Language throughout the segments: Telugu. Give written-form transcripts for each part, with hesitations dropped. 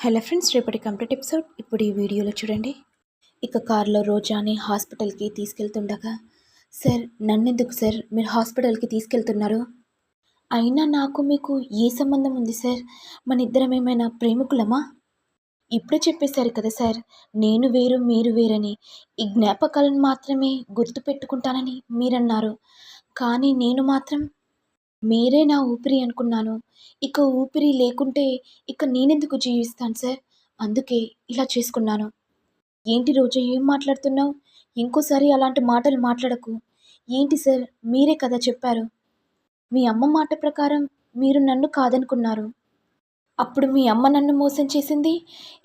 హలో ఫ్రెండ్స్, రేపటి కంప్లీట్ ఎపిసోడ్ ఇప్పుడు ఈ వీడియోలో చూడండి. ఇక కారులో రోజాని హాస్పిటల్కి తీసుకెళ్తుండగా, సార్ నన్నెందుకు సార్ మీరు హాస్పిటల్కి తీసుకెళ్తున్నారు? అయినా నాకు మీకు ఏ సంబంధం ఉంది సార్? మన ఇద్దరం ఏమైనా ప్రేమికులమా? ఇప్పుడే చెప్పేశారు కదా సార్, నేను వేరు మీరు వేరని. ఈ జ్ఞాపకాలను మాత్రమే గుర్తు పెట్టుకుంటానని మీరన్నారు. కానీ నేను మాత్రం మీరే నా ఊపిరి అనుకున్నాను. ఇక ఊపిరి లేకుంటే ఇక నేనెందుకు జీవిస్తాను సార్? అందుకే ఇలా చేసుకున్నాను. ఏంటి రోజా ఏం మాట్లాడుతున్నావు? ఇంకోసారి అలాంటి మాటలు మాట్లాడకు. ఏంటి సార్, మీరే కదా చెప్పారు. మీ అమ్మ మాట ప్రకారం మీరు నన్ను కాదనుకున్నారు. అప్పుడు మీ అమ్మ నన్ను మోసం చేసింది.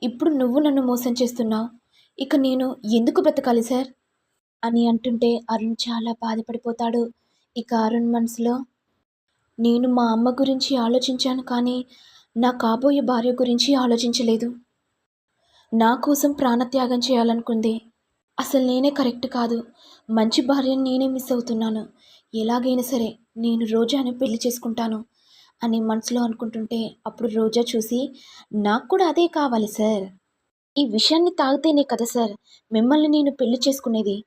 ఇప్పుడు నువ్వు నన్ను మోసం చేస్తున్నావు. ఇక నేను ఎందుకు బ్రతకాలి సార్? అని అంటుంటే అరుణ్ చాలా బాధపడిపోతాడు. ఇక అరుణ్ మనసులో, నేను మా అమ్మ గురించి ఆలోచించాను కానీ నా కాబోయే భార్య గురించి ఆలోచించలేదు. నా కోసం ప్రాణత్యాగం చేయాలనుకుంది. అసలు నేనే కరెక్ట్ కాదు. మంచి భార్యను నేనే మిస్ అవుతున్నాను. ఎలాగైనా సరే నేను రోజాని పెళ్లి చేసుకుంటాను అని మనసులో అనుకుంటుంటే అప్పుడు రోజా చూసి, నాకు కూడా అదే కావాలి సార్. ఈ విషయాన్ని తాగితేనే కదా సార్ మిమ్మల్ని నేను పెళ్లి చేసుకునేది.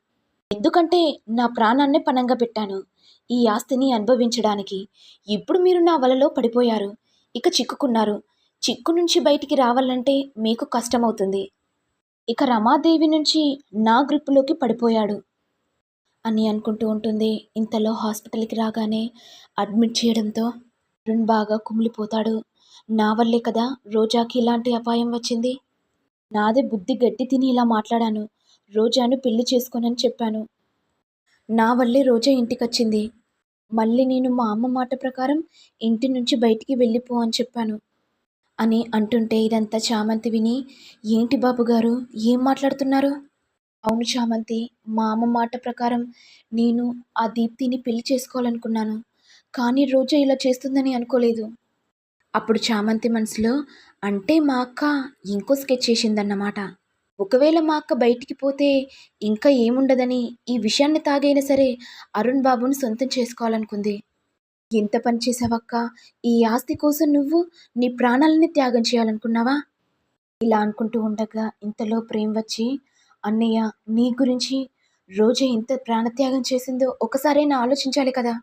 ఎందుకంటే నా ప్రాణాన్నే పణంగా పెట్టాను ఈ ఆస్తిని అనుభవించడానికి. ఇప్పుడు మీరు నా వలలో పడిపోయారు. ఇక చిక్కుకున్నారు. చిక్కు నుంచి బయటికి రావాలంటే మీకు కష్టమవుతుంది. ఇక రమాదేవి నుంచి నా గ్రిప్పులోకి పడిపోయాడు అని అనుకుంటూ ఉంటుంది. ఇంతలో హాస్పిటల్కి రాగానే అడ్మిట్ చేయడంతో అరుణ్ బాగా కుమిలిపోతాడు. నా వల్లే కదా రోజాకి ఇలాంటి అపాయం వచ్చింది. నాదే బుద్ధి గట్టి తిని ఇలా మాట్లాడాను. రోజాను పెళ్లి చేసుకోనని చెప్పాను. నా వల్లే రోజా ఇంటికొచ్చింది. మళ్ళీ నేను మా అమ్మ మాట ప్రకారం ఇంటి నుంచి బయటికి వెళ్ళిపో అని చెప్పాను అని అంటుంటే ఇదంతా చామంతి విని, ఏంటి బాబు గారు ఏం మాట్లాడుతున్నారు? అవును చామంతి, మా అమ్మ మాట ప్రకారం నేను ఆ దీప్తిని పెళ్లి చేసుకోవాలనుకున్నాను. కానీ రోజా ఇలా చేస్తుందని అనుకోలేదు. అప్పుడు చామంతి మనసులో, అంటే మా అక్క ఇంకో స్కెచ్ చేసిందన్నమాట. ఒకవేళ మా అక్క బయటికి పోతే ఇంకా ఏముండదని ఈ విషయాన్ని తాగైనా సరే అరుణ్ బాబుని సొంతం చేసుకోవాలనుకుంది. ఎంత పని చేసావక్క? ఈ ఆస్తి కోసం నువ్వు నీ ప్రాణాలని త్యాగం చేయాలనుకున్నావా? ఇలా అనుకుంటూ ఉండగా ఇంతలో ప్రేమ్ వచ్చి, అన్నయ్య నీ గురించి రోజు ఎంత ప్రాణత్యాగం చేసిందో ఒకసారైనా ఆలోచించాలి కదా.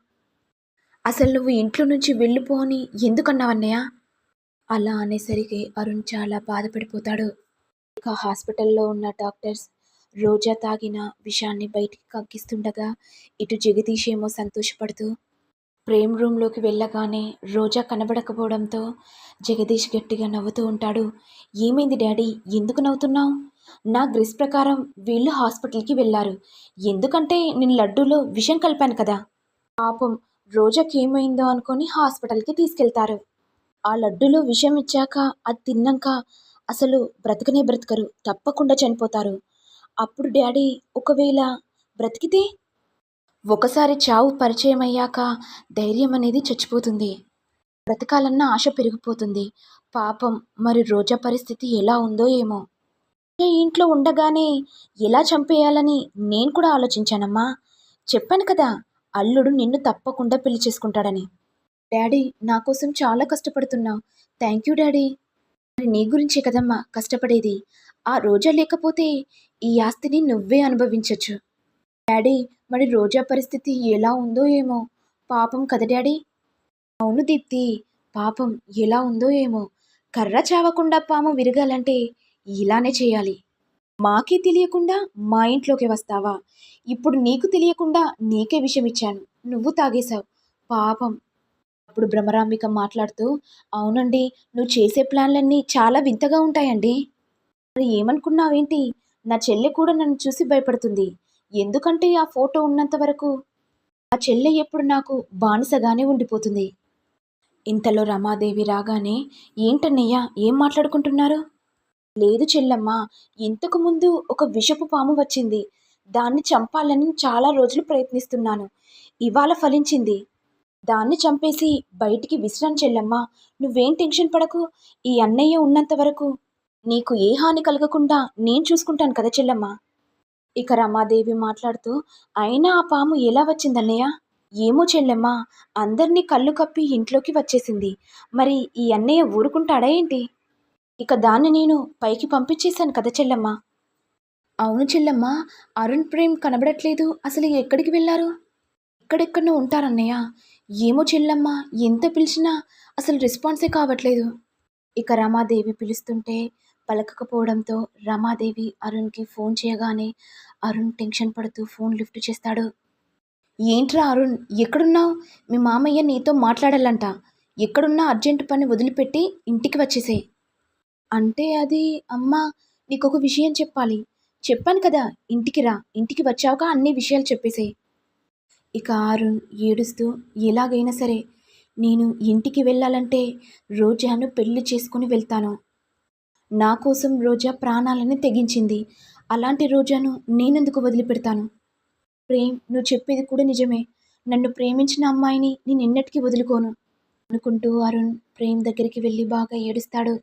అసలు నువ్వు ఇంట్లో నుంచి వెళ్ళిపో అని ఎందుకన్నావన్నయ్య? అలా అనేసరికి అరుణ్ చాలా బాధపడిపోతాడు. ఇక హాస్పిటల్లో ఉన్న డాక్టర్స్ రోజా తాగిన విషాన్ని బయటికి కక్కిస్తుండగా ఇటు జగదీష్ ఏమో సంతోషపడుతూ ప్రేమ్ రూమ్లోకి వెళ్ళగానే రోజా కనబడకపోవడంతో జగదీష్ గట్టిగా నవ్వుతూ ఉంటాడు. ఏమైంది డాడీ, ఎందుకు నవ్వుతున్నావు? నా గ్రిస్ ప్రకారం వీళ్ళు హాస్పిటల్కి వెళ్ళారు. ఎందుకంటే నేను లడ్డూలో విషం కలిపాను కదా. పాపం రోజాకి ఏమైందో అనుకొని హాస్పిటల్కి తీసుకెళ్తారు. ఆ లడ్డూలో విషం ఇచ్చాక అది తిన్నాక అసలు బ్రతకనే బ్రతకరు, తప్పకుండా చనిపోతారు. అప్పుడు డాడీ ఒకవేళ బ్రతికితే ఒకసారి చావు పరిచయం అయ్యాక ధైర్యం అనేది చచ్చిపోతుంది. బ్రతకాలన్న ఆశ పెరిగిపోతుంది. పాపం మరి రోజా పరిస్థితి ఎలా ఉందో ఏమో. ఈ ఇంట్లో ఉండగానే ఎలా చంపేయాలని నేను కూడా ఆలోచించానమ్మా. చెప్పాను కదా, అల్లుడు నిన్ను తప్పకుండా పెళ్లి చేసుకుంటాడని. డాడీ నా కోసం చాలా కష్టపడుతున్నావు. Thank you daddy. మరి నీ గురించే కదమ్మా కష్టపడేది. ఆ రోజా లేకపోతే ఈ ఆస్తిని నువ్వే అనుభవించొచ్చు. డాడీ మరి రోజా పరిస్థితి ఎలా ఉందో ఏమో. పాపం కదా డాడీ. అవును దీప్తి, పాపం ఎలా ఉందో ఏమో. కర్ర చావకుండా పాము విరగాలంటే ఇలానే చేయాలి. మాకే తెలియకుండా మా ఇంట్లోకి వస్తావా? ఇప్పుడు నీకు తెలియకుండా నీకే విషయం ఇచ్చాను, నువ్వు తాగేశావు. పాపం. అప్పుడు భ్రమరాంబిక మాట్లాడుతూ, అవునండి, నువ్వు చేసే ప్లాన్లన్నీ చాలా వింతగా ఉంటాయండి. మరి ఏమనుకున్నావేంటి? నా చెల్లె కూడా నన్ను చూసి భయపడుతుంది. ఎందుకంటే ఆ ఫోటో ఉన్నంత వరకు ఆ చెల్లె ఎప్పుడు నాకు బానిసగానే ఉండిపోతుంది. ఇంతలో రమాదేవి రాగానే, ఏంటన్నయ్య ఏం మాట్లాడుకుంటున్నారు? లేదు చెల్లమ్మ, ఇంతకు ముందు ఒక విషపు పాము వచ్చింది. దాన్ని చంపాలని చాలా రోజులు ప్రయత్నిస్తున్నాను. ఇవాళ ఫలించింది. దాన్ని చంపేసి బయటికి విసిరాను చెల్లమ్మ. నువ్వేం టెన్షన్ పడకు. ఈ అన్నయ్య ఉన్నంత వరకు నీకు ఏ హాని కలగకుండా నేను చూసుకుంటాను కదా చెల్లమ్మ. ఇక రమాదేవి మాట్లాడుతూ, అయినా ఆ పాము ఎలా వచ్చిందన్నయ్య? ఏమో చెల్లెమ్మ, అందరినీ కళ్ళు కప్పి ఇంట్లోకి వచ్చేసింది. మరి ఈ అన్నయ్య ఊరుకుంటాడా ఏంటి? ఇక దాన్ని నేను పైకి పంపించేశాను కదా చెల్లెమ్మ. అవును చెల్లెమ్మ, అరుణ్, ప్రేమ్ కనబడట్లేదు. అసలు ఎక్కడికి వెళ్ళారు? ఎక్కడెక్కడనో ఉంటారన్నయ్య. ఏమో చెల్లెమ్మ, ఎంత పిలిచినా అసలు రెస్పాన్సే కావట్లేదు. ఇక రమాదేవి పిలుస్తుంటే పలకకపోవడంతో రమాదేవి అరుణ్కి ఫోన్ చేయగానే అరుణ్ టెన్షన్ పడుతూ ఫోన్ లిఫ్ట్ చేస్తాడు. ఏంట్రా అరుణ్, ఎక్కడున్నావు? మీ మామయ్య నీతో మాట్లాడాలంట. ఎక్కడున్నా అర్జెంట్ పని వదిలిపెట్టి ఇంటికి వచ్చేసేయ్. అంటే అది అమ్మా, నీకొక విషయం చెప్పాలి. చెప్పాను కదా, ఇంటికి రా. ఇంటికి వచ్చాక అన్ని విషయాలు చెప్పేసేయ్. ఇక అరుణ్ ఏడుస్తూ, ఎలాగైనా సరే నేను ఇంటికి వెళ్ళాలంటే రోజాను పెళ్లి చేసుకుని వెళ్తాను. నా కోసం రోజా ప్రాణాలని తెగించింది. అలాంటి రోజాను నేనెందుకు వదిలిపెడతాను? ప్రేమ్, నువ్వు చెప్పేది కూడా నిజమే. నన్ను ప్రేమించిన అమ్మాయిని నేనెన్నటికీ వదులుకోను అనుకుంటూ అరుణ్ ప్రేమ్ దగ్గరికి వెళ్ళి బాగా ఏడుస్తాడు.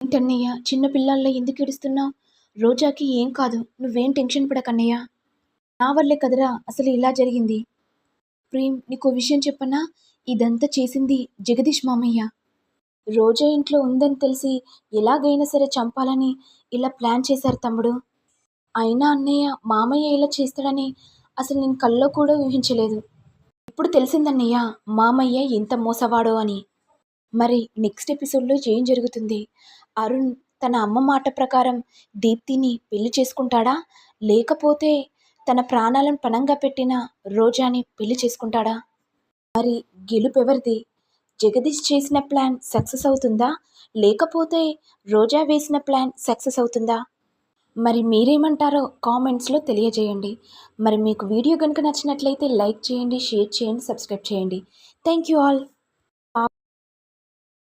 ఏంటన్నయ్య, చిన్న పిల్లల్లో ఎందుకు ఏడుస్తున్నావు? రోజాకి ఏం కాదు, నువ్వేం టెన్షన్ పడకన్నయ్య. నా వల్లే కదరా అసలు ఇలా జరిగింది. ప్రేమ్, నీకో విషయం చెప్పనా? ఇదంతా చేసింది జగదీష్ మామయ్య. రోజా ఇంట్లో ఉందని తెలిసి ఎలాగైనా సరే చంపాలని ఇలా ప్లాన్ చేశారు తమ్ముడు. అయినా అన్నయ్య, మామయ్య ఇలా చేస్తాడని అసలు నేను కల్లో కూడా ఊహించలేదు. ఇప్పుడు తెలిసిందన్నయ్య మామయ్య ఎంత మోసవాడో అని. మరి నెక్స్ట్ ఎపిసోడ్లో ఏం జరుగుతుంది? అరుణ్ తన అమ్మ మాట ప్రకారం దీప్తిని పెళ్లి చేసుకుంటాడా? లేకపోతే తన ప్రాణాలను పణంగా పెట్టిన రోజాని పెళ్లి చేసుకుంటాడా? మరి గెలుపెవరిది? జగదీష్ చేసిన ప్లాన్ సక్సెస్ అవుతుందా? లేకపోతే రోజా వేసిన ప్లాన్ సక్సెస్ అవుతుందా? మరి మీరేమంటారో కామెంట్స్లో తెలియజేయండి. మరి మీకు వీడియో కనుక నచ్చినట్లయితే లైక్ చేయండి, షేర్ చేయండి, సబ్స్క్రైబ్ చేయండి. Thank you all.